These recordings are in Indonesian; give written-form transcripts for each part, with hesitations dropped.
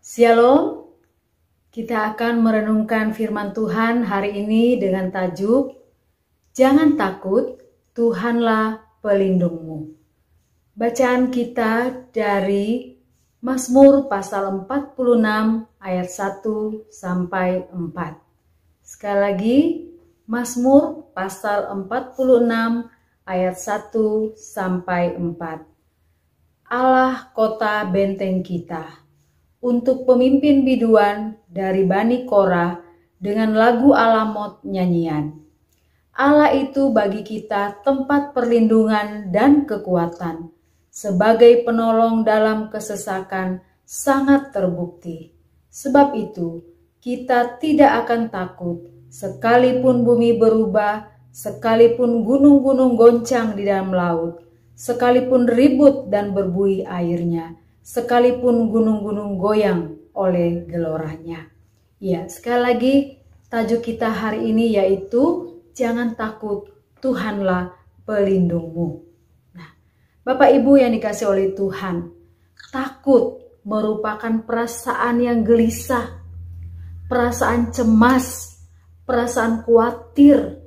Shalom, kita akan merenungkan firman Tuhan hari ini dengan tajuk Jangan takut, Tuhanlah pelindungmu. Bacaan kita dari Mazmur pasal 46 ayat 1 sampai 4. Sekali lagi, Mazmur pasal 46 ayat 1 sampai 4. Allah kota benteng kita. Untuk pemimpin biduan dari Bani Korah dengan lagu alamot nyanyian. Allah itu bagi kita tempat perlindungan dan kekuatan. Sebagai penolong dalam kesesakan sangat terbukti. Sebab itu kita tidak akan takut sekalipun bumi berubah, sekalipun gunung-gunung goncang di dalam laut, sekalipun ribut dan berbuih airnya, sekalipun gunung-gunung goyang oleh geloranya. Ya, sekali lagi tajuk kita hari ini yaitu jangan takut, Tuhanlah pelindungmu. Nah, Bapak Ibu yang dikasih oleh Tuhan, takut merupakan perasaan yang gelisah, perasaan cemas, perasaan khawatir,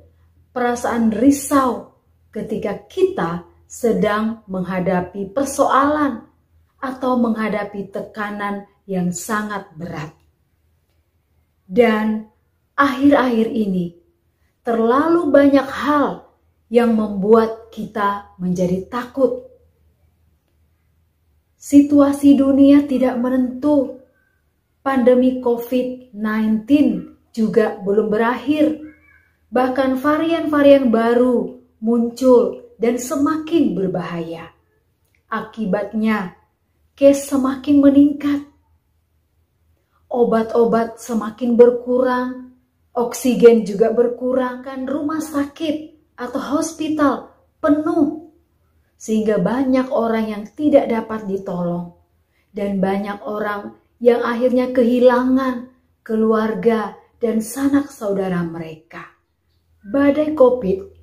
perasaan risau ketika kita sedang menghadapi persoalan atau menghadapi tekanan yang sangat berat. Dan akhir-akhir ini terlalu banyak hal yang membuat kita menjadi takut. Situasi dunia tidak menentu. Pandemi COVID-19 juga belum berakhir. Bahkan varian-varian baru muncul dan semakin berbahaya. Akibatnya, case semakin meningkat, obat-obat semakin berkurang, oksigen juga berkurang, kan rumah sakit atau hospital penuh, sehingga banyak orang yang tidak dapat ditolong, dan banyak orang yang akhirnya kehilangan keluarga dan sanak saudara mereka. Badai COVID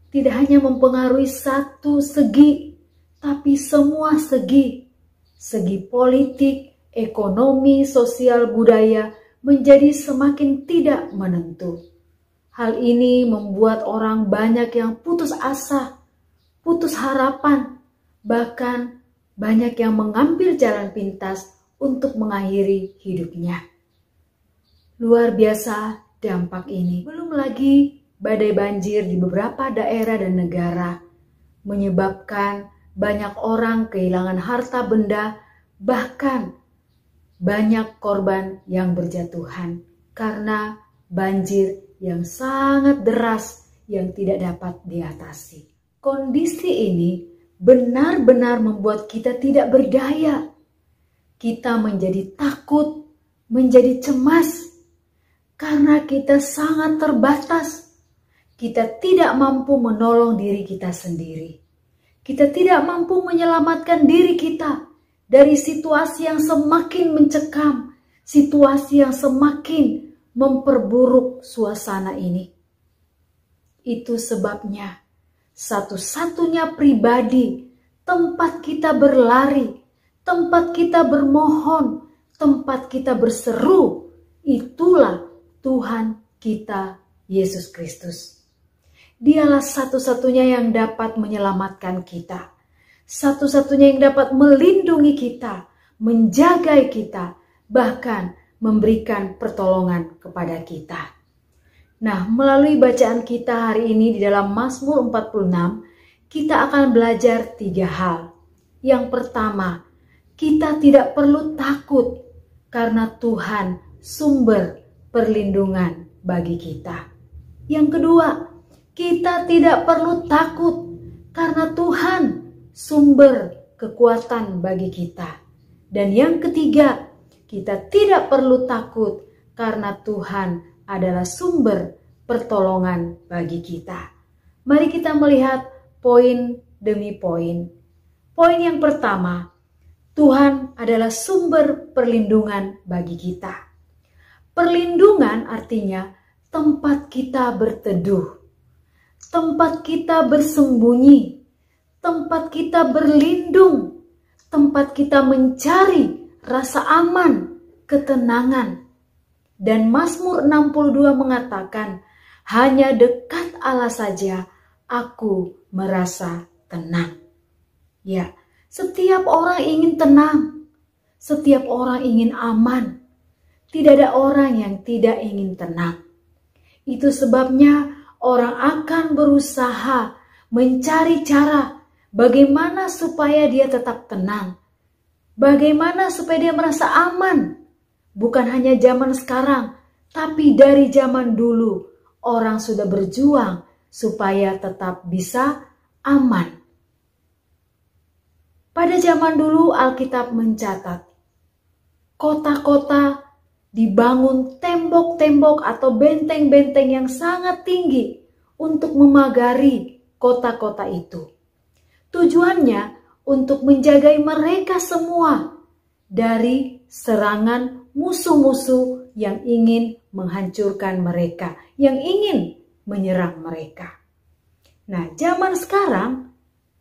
tidak hanya mempengaruhi satu segi, tapi semua segi. Segi politik, ekonomi, sosial, budaya menjadi semakin tidak menentu. Hal ini membuat orang banyak yang putus asa, putus harapan, bahkan banyak yang mengambil jalan pintas untuk mengakhiri hidupnya. Luar biasa dampak ini. Belum lagi badai banjir di beberapa daerah dan negara menyebabkan banyak orang kehilangan harta benda, bahkan banyak korban yang berjatuhan karena banjir yang sangat deras yang tidak dapat diatasi. Kondisi ini benar-benar membuat kita tidak berdaya. Kita menjadi takut, menjadi cemas, karena kita sangat terbatas. Kita tidak mampu menolong diri kita sendiri. Kita tidak mampu menyelamatkan diri kita dari situasi yang semakin mencekam, situasi yang semakin memperburuk suasana ini. Itu sebabnya satu-satunya pribadi, tempat kita berlari, tempat kita bermohon, tempat kita berseru, itulah Tuhan kita, Yesus Kristus. Dialah satu-satunya yang dapat menyelamatkan kita. Satu-satunya yang dapat melindungi kita, menjaga kita, bahkan memberikan pertolongan kepada kita. Nah, melalui bacaan kita hari ini di dalam Mazmur 46, kita akan belajar 3 hal. Yang pertama, kita tidak perlu takut karena Tuhan sumber perlindungan bagi kita. Yang kedua, kita tidak perlu takut karena Tuhan sumber kekuatan bagi kita. Dan yang ketiga, kita tidak perlu takut karena Tuhan adalah sumber pertolongan bagi kita. Mari kita melihat poin demi poin. Poin yang pertama, Tuhan adalah sumber perlindungan bagi kita. Perlindungan artinya tempat kita berteduh, tempat kita bersembunyi, tempat kita berlindung, tempat kita mencari rasa aman, ketenangan. Dan Mazmur 62 mengatakan, hanya dekat Allah saja aku merasa tenang. Ya, setiap orang ingin tenang. Setiap orang ingin aman. Tidak ada orang yang tidak ingin tenang. Itu sebabnya orang akan berusaha mencari cara bagaimana supaya dia tetap tenang. Bagaimana supaya dia merasa aman. Bukan hanya zaman sekarang, tapi dari zaman dulu orang sudah berjuang supaya tetap bisa aman. Pada zaman dulu Alkitab mencatat, kota-kota dibangun tembok-tembok atau benteng-benteng yang sangat tinggi untuk memagari kota-kota itu. Tujuannya untuk menjagai mereka semua dari serangan musuh-musuh yang ingin menghancurkan mereka, yang ingin menyerang mereka. Nah, zaman sekarang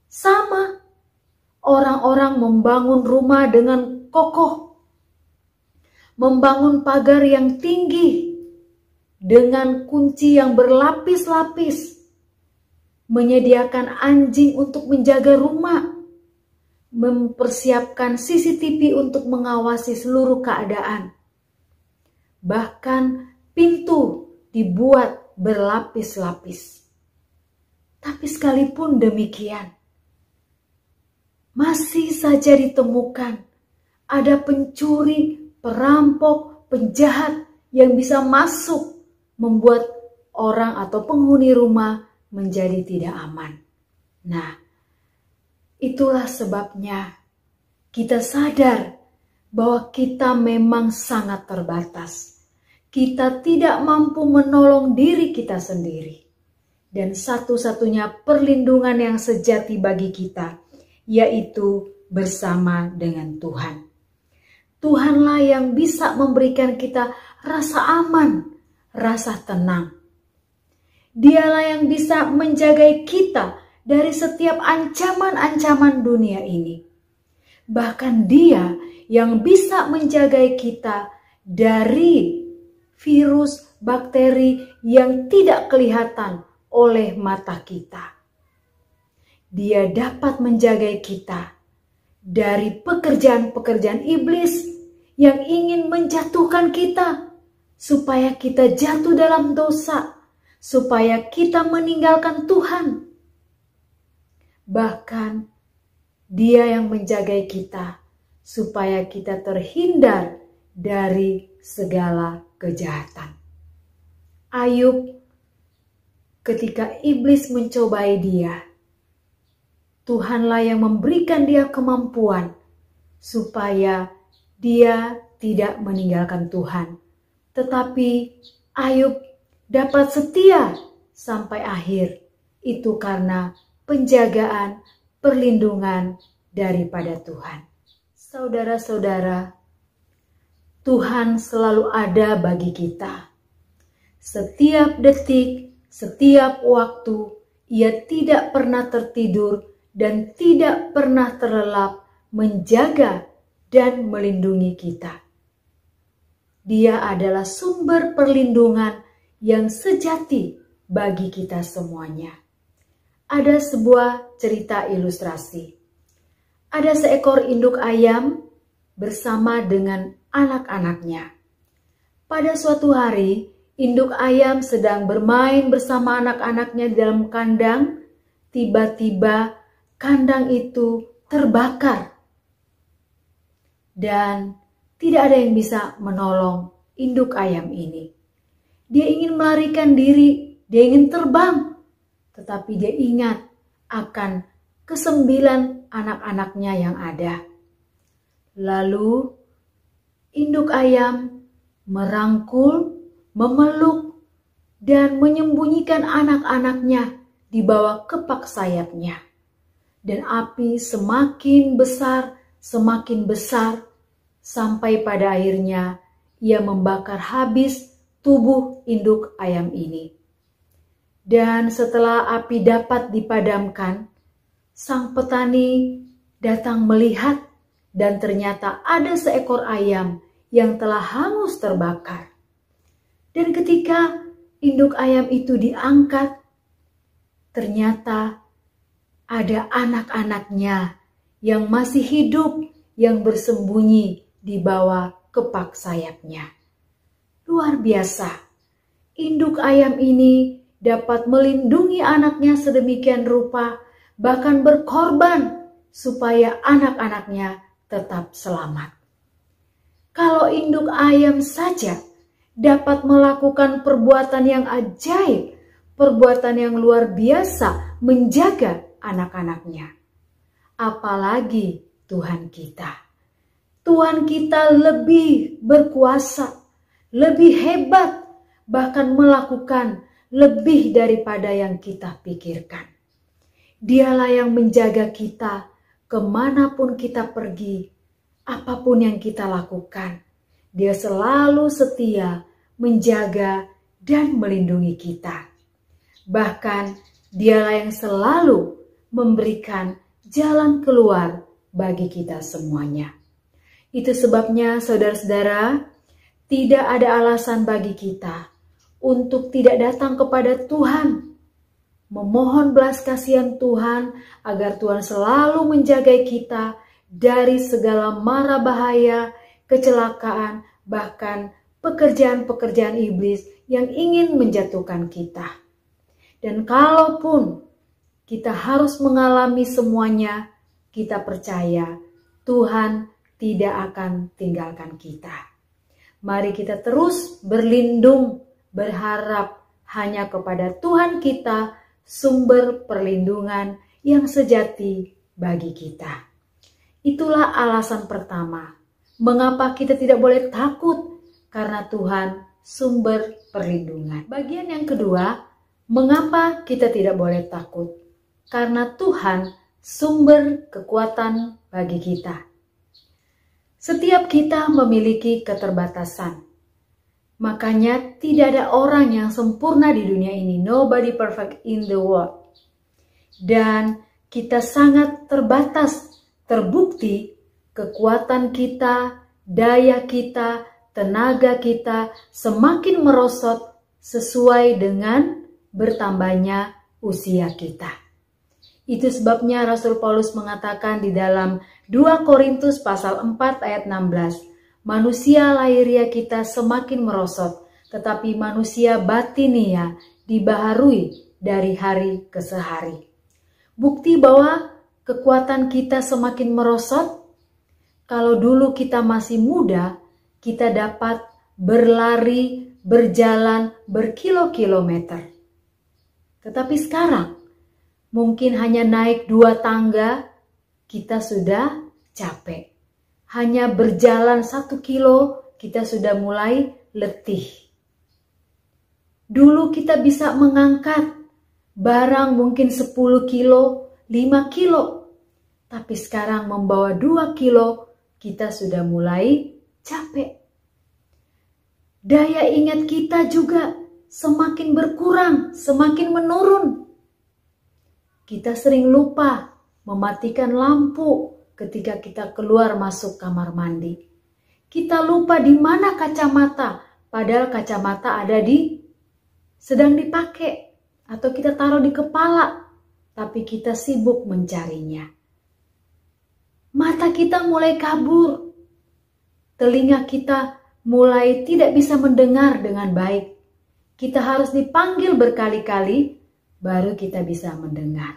sama. Orang-orang membangun rumah dengan kokoh, membangun pagar yang tinggi dengan kunci yang berlapis-lapis, menyediakan anjing untuk menjaga rumah, mempersiapkan CCTV untuk mengawasi seluruh keadaan. Bahkan pintu dibuat berlapis-lapis. Tapi sekalipun demikian, masih saja ditemukan ada pencuri, perampok, penjahat yang bisa masuk membuat orang atau penghuni rumah menjadi tidak aman. Nah, itulah sebabnya kita sadar bahwa kita memang sangat terbatas. Kita tidak mampu menolong diri kita sendiri. Dan satu-satunya perlindungan yang sejati bagi kita, yaitu bersama dengan Tuhan. Tuhanlah yang bisa memberikan kita rasa aman, rasa tenang. Dialah yang bisa menjaga kita dari setiap ancaman-ancaman dunia ini. Bahkan Dia yang bisa menjaga kita dari virus, bakteri yang tidak kelihatan oleh mata kita. Dia dapat menjaga kita dari pekerjaan-pekerjaan iblis yang ingin menjatuhkan kita, supaya kita jatuh dalam dosa, supaya kita meninggalkan Tuhan. Bahkan Dia yang menjaga kita, supaya kita terhindar dari segala kejahatan. Ayub, ketika iblis mencobai dia, Tuhanlah yang memberikan dia kemampuan supaya dia tidak meninggalkan Tuhan. Tetapi Ayub dapat setia sampai akhir. Itu karena penjagaan, perlindungan daripada Tuhan. Saudara-saudara, Tuhan selalu ada bagi kita. Setiap detik, setiap waktu, Ia tidak pernah tertidur dan tidak pernah terlelap menjaga dan melindungi kita. Dia adalah sumber perlindungan yang sejati bagi kita semuanya. Ada sebuah cerita ilustrasi. Ada seekor induk ayam bersama dengan anak-anaknya. Pada suatu hari, induk ayam sedang bermain bersama anak-anaknya di dalam kandang. Tiba-tiba kandang itu terbakar. Dan tidak ada yang bisa menolong induk ayam ini. Dia ingin melarikan diri, dia ingin terbang. Tetapi dia ingat akan kesembilan anak-anaknya yang ada. Lalu induk ayam merangkul, memeluk, dan menyembunyikan anak-anaknya di bawah kepak sayapnya. Dan api semakin besar, sampai pada akhirnya ia membakar habis tubuh induk ayam ini. Dan setelah api dapat dipadamkan, sang petani datang melihat dan ternyata ada seekor ayam yang telah hangus terbakar. Dan ketika induk ayam itu diangkat, ternyata ada anak-anaknya yang masih hidup, yang bersembunyi di bawah kepak sayapnya. Luar biasa, induk ayam ini dapat melindungi anaknya sedemikian rupa, bahkan berkorban supaya anak-anaknya tetap selamat. Kalau induk ayam saja dapat melakukan perbuatan yang ajaib, perbuatan yang luar biasa menjaga anak-anaknya, apalagi Tuhan kita. Tuhan kita lebih berkuasa, lebih hebat, bahkan melakukan lebih daripada yang kita pikirkan. Dialah yang menjaga kita kemanapun kita pergi, apapun yang kita lakukan. Dia selalu setia menjaga dan melindungi kita. Bahkan dialah yang selalu memberikan jalan keluar bagi kita semuanya. Itu sebabnya saudara-saudara, tidak ada alasan bagi kita untuk tidak datang kepada Tuhan, memohon belas kasihan Tuhan agar Tuhan selalu menjaga kita dari segala mara bahaya, kecelakaan, bahkan pekerjaan-pekerjaan iblis yang ingin menjatuhkan kita. Dan kalaupun kita harus mengalami semuanya, kita percaya Tuhan tidak akan tinggalkan kita. Mari kita terus berlindung, berharap hanya kepada Tuhan kita, sumber perlindungan yang sejati bagi kita. Itulah alasan pertama, mengapa kita tidak boleh takut, karena Tuhan sumber perlindungan. Bagian yang kedua, mengapa kita tidak boleh takut? Karena Tuhan sumber kekuatan bagi kita. Setiap kita memiliki keterbatasan. Makanya tidak ada orang yang sempurna di dunia ini. Nobody perfect in the world. Dan kita sangat terbatas. Terbukti kekuatan kita, daya kita, tenaga kita semakin merosot sesuai dengan bertambahnya usia kita. Itu sebabnya Rasul Paulus mengatakan di dalam 2 Korintus pasal 4 ayat 16, manusia lahiriah kita semakin merosot, tetapi manusia batinia dibaharui dari hari ke hari. Bukti bahwa kekuatan kita semakin merosot. Kalau dulu kita masih muda, kita dapat berlari, berjalan berkilo-kilometer. Tetapi sekarang, mungkin hanya naik 2 tangga, kita sudah capek. Hanya berjalan 1 kilo, kita sudah mulai letih. Dulu kita bisa mengangkat barang mungkin 10 kilo, 5 kilo. Tapi sekarang membawa 2 kilo, kita sudah mulai capek. Daya ingat kita juga semakin berkurang, semakin menurun. Kita sering lupa mematikan lampu ketika kita keluar masuk kamar mandi. Kita lupa di mana kacamata, padahal kacamata sedang dipakai. Atau kita taruh di kepala, tapi kita sibuk mencarinya. Mata kita mulai kabur. Telinga kita mulai tidak bisa mendengar dengan baik. Kita harus dipanggil berkali-kali, baru kita bisa mendengar.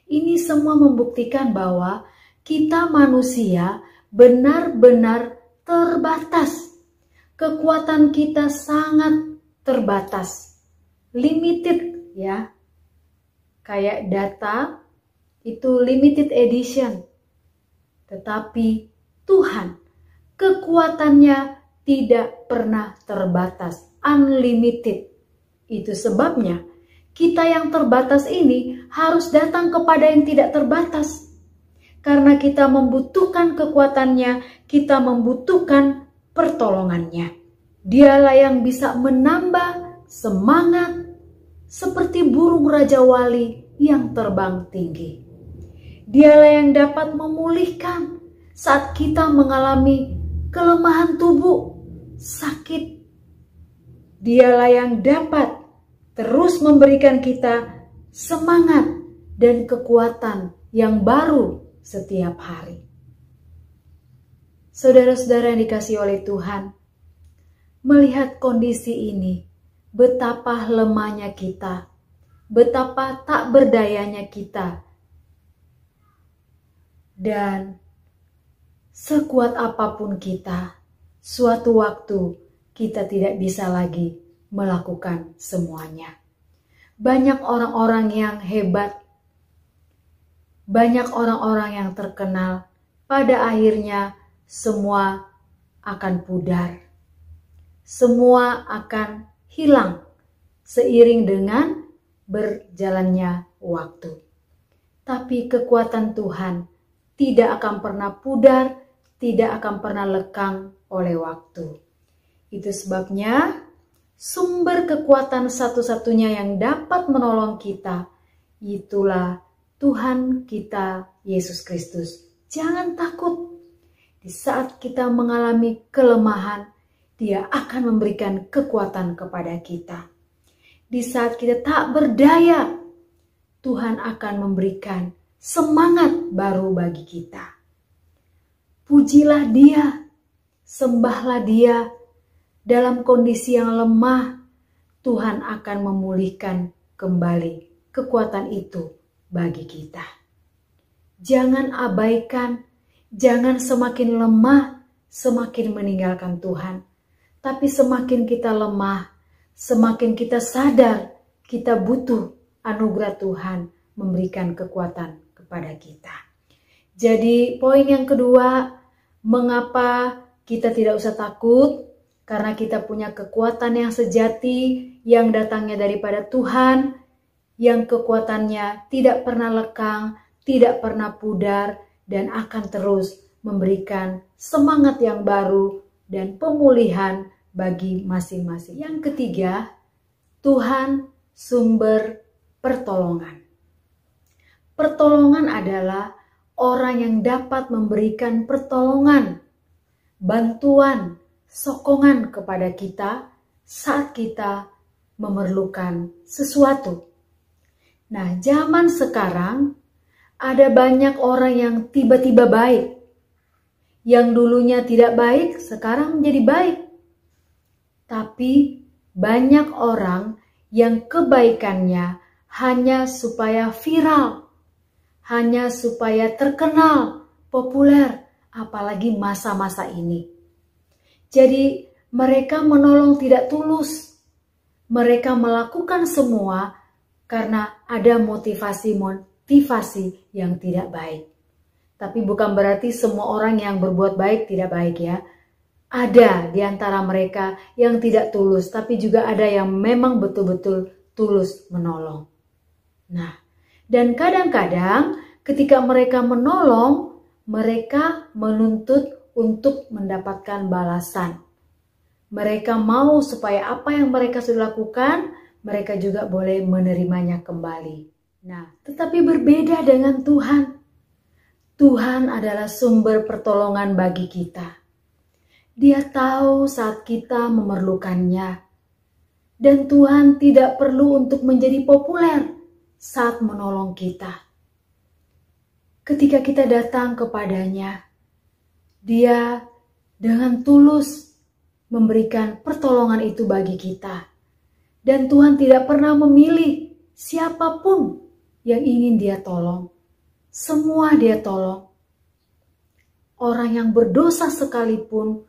Ini semua membuktikan bahwa kita manusia benar-benar terbatas. Kekuatan kita sangat terbatas. Limited ya. Kayak data itu limited edition. Tetapi Tuhan kekuatannya tidak pernah terbatas. Unlimited. Itu sebabnya kita yang terbatas ini harus datang kepada yang tidak terbatas. Karena kita membutuhkan kekuatannya, kita membutuhkan pertolongannya. Dialah yang bisa menambah semangat seperti burung Raja Wali yang terbang tinggi. Dialah yang dapat memulihkan saat kita mengalami kelemahan tubuh, sakit. Dialah yang dapat terus memberikan kita semangat dan kekuatan yang baru setiap hari. Saudara-saudara yang dikasihi oleh Tuhan, melihat kondisi ini, betapa lemahnya kita, betapa tak berdayanya kita, dan sekuat apapun kita, suatu waktu kita tidak bisa lagi melakukan semuanya. Banyak orang-orang yang hebat, banyak orang-orang yang terkenal, pada akhirnya semua akan pudar. Semua akan hilang seiring dengan berjalannya waktu. Tapi kekuatan Tuhan tidak akan pernah pudar, tidak akan pernah lekang oleh waktu. Itu sebabnya sumber kekuatan satu-satunya yang dapat menolong kita, itulah Tuhan kita Yesus Kristus. Jangan takut. Di saat kita mengalami kelemahan, Dia akan memberikan kekuatan kepada kita. Di saat kita tak berdaya, Tuhan akan memberikan semangat baru bagi kita. Pujilah Dia, sembahlah Dia. Dalam kondisi yang lemah, Tuhan akan memulihkan kembali kekuatan itu bagi kita. Jangan abaikan, jangan semakin lemah, semakin meninggalkan Tuhan. Tapi semakin kita lemah, semakin kita sadar kita butuh anugerah Tuhan memberikan kekuatan kepada kita. Jadi poin yang kedua, mengapa kita tidak usah takut? Karena kita punya kekuatan yang sejati yang datangnya daripada Tuhan, yang kekuatannya tidak pernah lekang, tidak pernah pudar, dan akan terus memberikan semangat yang baru dan pemulihan bagi masing-masing. Yang ketiga, Tuhan sumber pertolongan. Pertolongan adalah orang yang dapat memberikan pertolongan, bantuan, sokongan kepada kita saat kita memerlukan sesuatu. Nah, zaman sekarang ada banyak orang yang tiba-tiba baik. Yang dulunya tidak baik, sekarang menjadi baik. Tapi banyak orang yang kebaikannya hanya supaya viral, hanya supaya terkenal, populer, apalagi masa-masa ini. Jadi mereka menolong tidak tulus. Mereka melakukan semua karena ada motivasi yang tidak baik. Tapi bukan berarti semua orang yang berbuat baik tidak baik ya. Ada di antara mereka yang tidak tulus, tapi juga ada yang memang betul-betul tulus menolong. Nah, dan kadang-kadang ketika mereka menolong, mereka menuntut untuk mendapatkan balasan. Mereka mau supaya apa yang mereka sudah lakukan, mereka juga boleh menerimanya kembali. Nah, tetapi berbeda dengan Tuhan. Tuhan adalah sumber pertolongan bagi kita. Dia tahu saat kita memerlukannya. Dan Tuhan tidak perlu untuk menjadi populer saat menolong kita. Ketika kita datang kepadanya, Dia dengan tulus memberikan pertolongan itu bagi kita. Dan Tuhan tidak pernah memilih siapapun yang ingin Dia tolong. Semua Dia tolong. Orang yang berdosa sekalipun,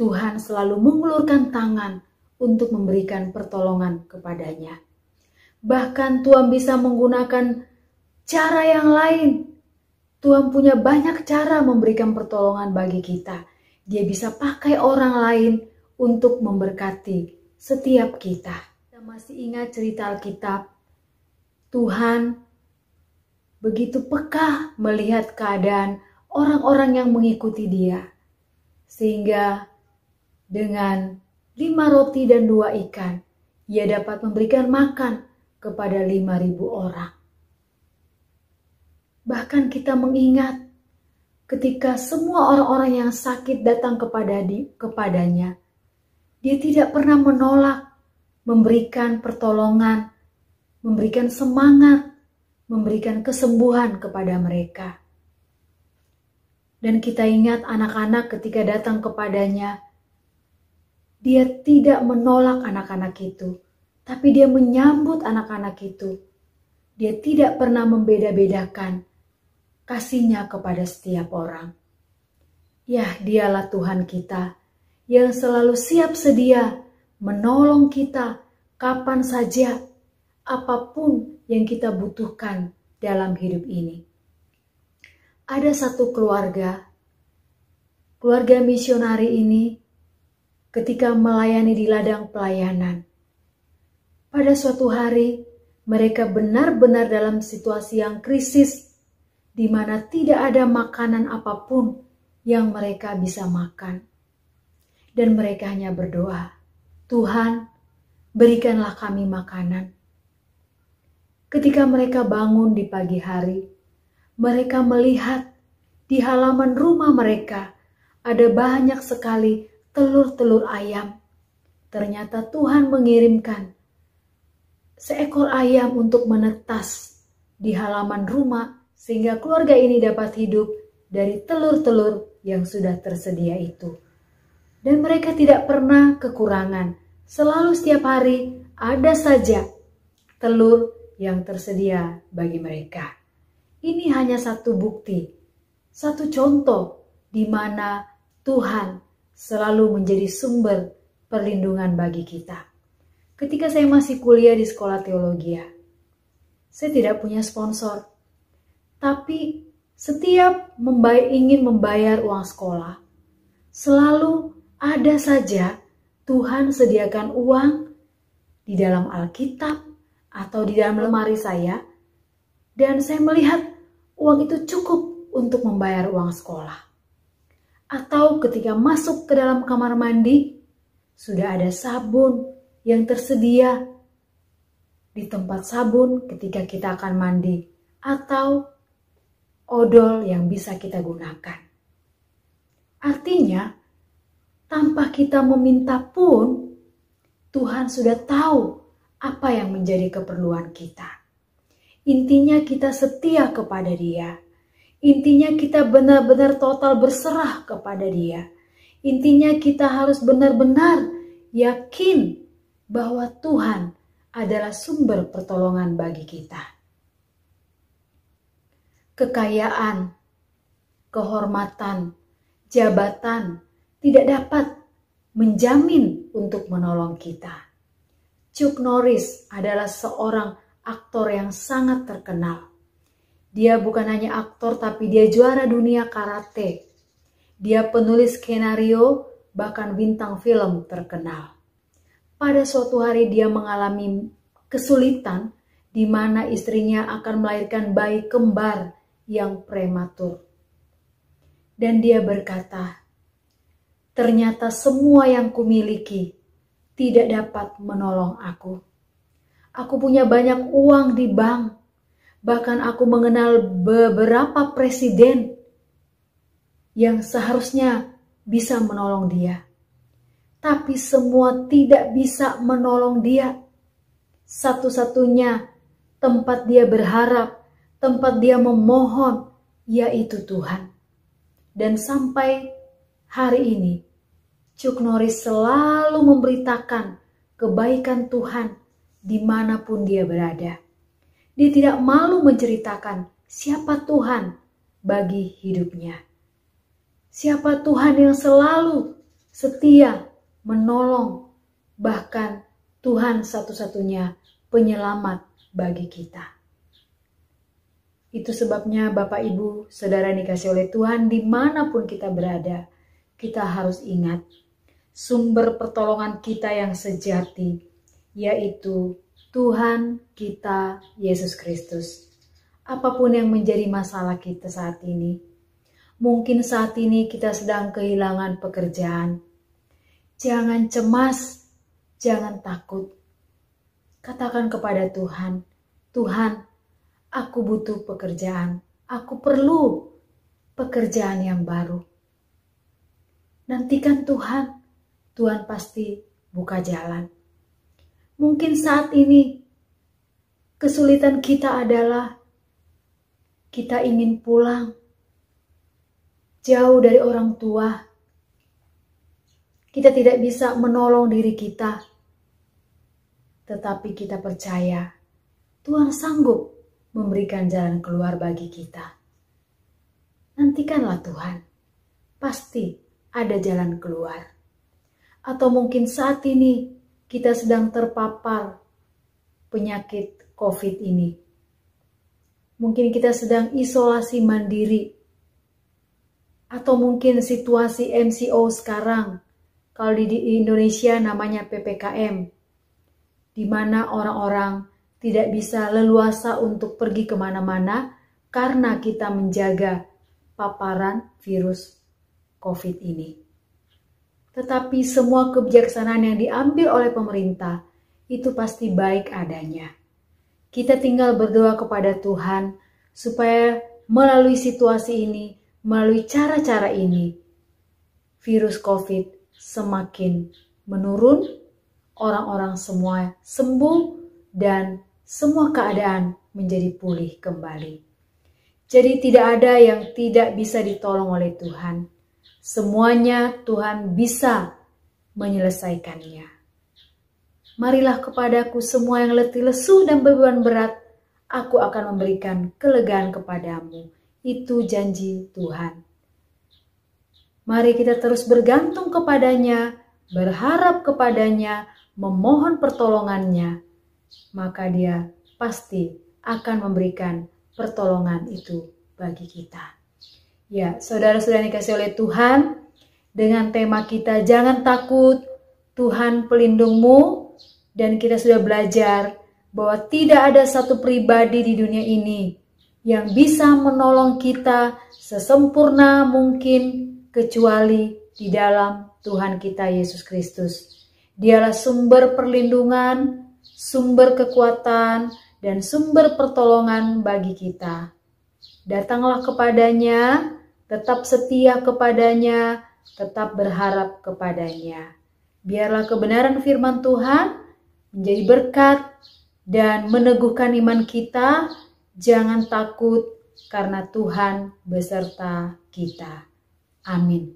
Tuhan selalu mengulurkan tangan untuk memberikan pertolongan kepadanya. Bahkan Tuhan bisa menggunakan cara yang lain. Tuhan punya banyak cara memberikan pertolongan bagi kita. Dia bisa pakai orang lain untuk memberkati setiap kita. Kita masih ingat cerita Alkitab. Tuhan begitu peka melihat keadaan orang-orang yang mengikuti Dia. Sehingga dengan 5 roti dan 2 ikan, Ia dapat memberikan makan kepada 5.000 orang. Bahkan kita mengingat ketika semua orang-orang yang sakit datang kepadanya, dia tidak pernah menolak, memberikan pertolongan, memberikan semangat, memberikan kesembuhan kepada mereka. Dan kita ingat anak-anak ketika datang kepadanya, dia tidak menolak anak-anak itu, tapi dia menyambut anak-anak itu. Dia tidak pernah membeda-bedakan kasihnya kepada setiap orang. Ya, dialah Tuhan kita yang selalu siap sedia menolong kita kapan saja, apapun yang kita butuhkan dalam hidup ini. Ada satu keluarga misionari ini ketika melayani di ladang pelayanan. Pada suatu hari, mereka benar-benar dalam situasi yang krisis, di mana tidak ada makanan apapun yang mereka bisa makan. Dan mereka hanya berdoa, Tuhan, berikanlah kami makanan. Ketika mereka bangun di pagi hari, mereka melihat di halaman rumah mereka ada banyak sekali telur-telur ayam. Ternyata Tuhan mengirimkan seekor ayam untuk menetas di halaman rumah sehingga keluarga ini dapat hidup dari telur-telur yang sudah tersedia itu. Dan mereka tidak pernah kekurangan. Selalu setiap hari ada saja telur yang tersedia bagi mereka. Ini hanya satu bukti, satu contoh di mana Tuhan selalu menjadi sumber perlindungan bagi kita. Ketika saya masih kuliah di sekolah teologi, saya tidak punya sponsor. Tapi setiap ingin membayar uang sekolah, selalu ada saja Tuhan sediakan uang di dalam Alkitab atau di dalam lemari saya. Dan saya melihat uang itu cukup untuk membayar uang sekolah. Atau ketika masuk ke dalam kamar mandi, sudah ada sabun yang tersedia di tempat sabun ketika kita akan mandi. Atau odol yang bisa kita gunakan. Artinya, tanpa kita meminta pun, Tuhan sudah tahu apa yang menjadi keperluan kita. Intinya kita setia kepada Dia. Intinya kita benar-benar total berserah kepada Dia. Intinya kita harus benar-benar yakin bahwa Tuhan adalah sumber pertolongan bagi kita. Kekayaan, kehormatan, jabatan tidak dapat menjamin untuk menolong kita. Chuck Norris adalah seorang aktor yang sangat terkenal. Dia bukan hanya aktor, tapi dia juara dunia karate. Dia penulis skenario, bahkan bintang film terkenal. Pada suatu hari dia mengalami kesulitan di mana istrinya akan melahirkan bayi kembar yang prematur. Dan dia berkata, ternyata semua yang kumiliki tidak dapat menolong aku. Aku punya banyak uang di bank. Bahkan aku mengenal beberapa presiden yang seharusnya bisa menolong dia. Tapi semua tidak bisa menolong dia. Satu-satunya tempat dia berharap, tempat dia memohon, yaitu Tuhan. Dan sampai hari ini, Chuck Norris selalu memberitakan kebaikan Tuhan dimanapun dia berada. Dia tidak malu menceritakan siapa Tuhan bagi hidupnya. Siapa Tuhan yang selalu setia menolong, bahkan Tuhan satu-satunya penyelamat bagi kita. Itu sebabnya Bapak Ibu, Saudara dikasih oleh Tuhan dimanapun kita berada, kita harus ingat sumber pertolongan kita yang sejati, yaitu Tuhan kita Yesus Kristus. Apapun yang menjadi masalah kita saat ini, mungkin saat ini kita sedang kehilangan pekerjaan. Jangan cemas, jangan takut. Katakan kepada Tuhan, Tuhan, aku butuh pekerjaan, aku perlu pekerjaan yang baru. Nantikan Tuhan, Tuhan pasti buka jalan. Mungkin saat ini kesulitan kita adalah kita ingin pulang jauh dari orang tua. Kita tidak bisa menolong diri kita, tetapi kita percaya Tuhan sanggup memberikan jalan keluar bagi kita. Nantikanlah Tuhan, pasti ada jalan keluar. Atau mungkin saat ini kita sedang terpapar penyakit COVID ini. Mungkin kita sedang isolasi mandiri. Atau mungkin situasi MCO sekarang, kalau di Indonesia namanya PPKM, di mana orang-orang tidak bisa leluasa untuk pergi kemana-mana karena kita menjaga paparan virus COVID ini. Tetapi semua kebijaksanaan yang diambil oleh pemerintah itu pasti baik adanya. Kita tinggal berdoa kepada Tuhan supaya melalui situasi ini, melalui cara-cara ini, virus COVID semakin menurun, orang-orang semua sembuh, dan semua keadaan menjadi pulih kembali. Jadi tidak ada yang tidak bisa ditolong oleh Tuhan. Semuanya Tuhan bisa menyelesaikannya. Marilah kepadaku semua yang letih lesu dan beban berat, aku akan memberikan kelegaan kepadamu. Itu janji Tuhan. Mari kita terus bergantung kepadanya, berharap kepadanya, memohon pertolongannya. Maka Dia pasti akan memberikan pertolongan itu bagi kita. Ya, saudara-saudara yang dikasihi oleh Tuhan, dengan tema kita jangan takut, Tuhan pelindungmu, dan kita sudah belajar bahwa tidak ada satu pribadi di dunia ini yang bisa menolong kita sesempurna mungkin kecuali di dalam Tuhan kita Yesus Kristus. Dialah sumber perlindungan, sumber kekuatan, dan sumber pertolongan bagi kita. Datanglah kepadanya, tetap setia kepadanya, tetap berharap kepadanya. Biarlah kebenaran firman Tuhan menjadi berkat dan meneguhkan iman kita. Jangan takut karena Tuhan beserta kita. Amin.